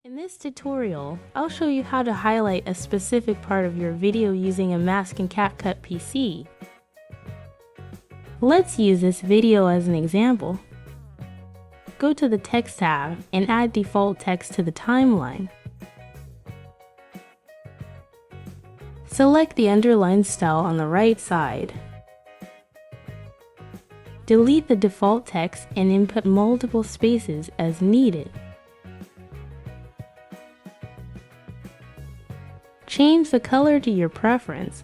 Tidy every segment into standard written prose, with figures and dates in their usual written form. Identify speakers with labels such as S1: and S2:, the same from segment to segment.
S1: In this tutorial, I'll show you how to highlight a specific part of your video using a mask in CapCut PC. Let's use this video as an example. Go to the Text tab and add default text to the timeline. Select the underline style on the right side. Delete the default text and input multiple spaces as needed. Change the color to your preference.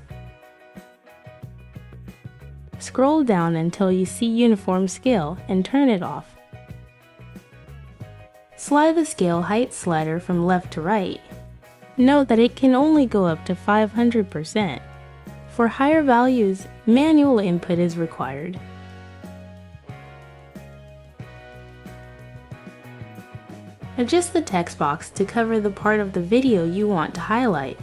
S1: Scroll down until you see Uniform Scale and turn it off. Slide the scale height slider from left to right. Note that it can only go up to 500%. For higher values, manual input is required. Adjust the text box to cover the part of the video you want to highlight.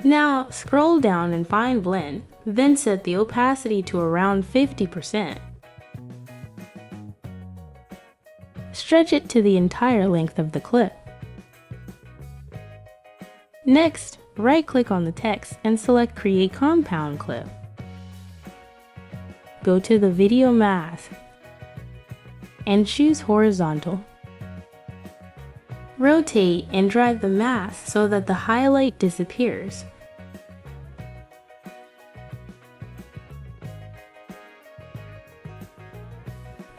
S1: Now, scroll down and find Blend, then set the opacity to around 50%. Stretch it to the entire length of the clip. Next, right-click on the text and select Create Compound Clip. Go to the Video Mask and choose Horizontal. Rotate and drag the mask so that the highlight disappears.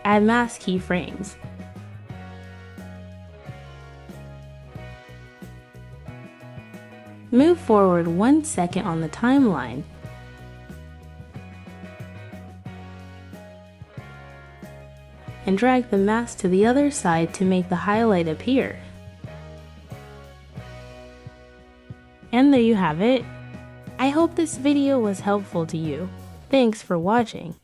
S1: Add mask keyframes. Move forward 1 second on the timeline. And drag the mask to the other side to make the highlight appear. And there you have it. I hope this video was helpful to you. Thanks for watching.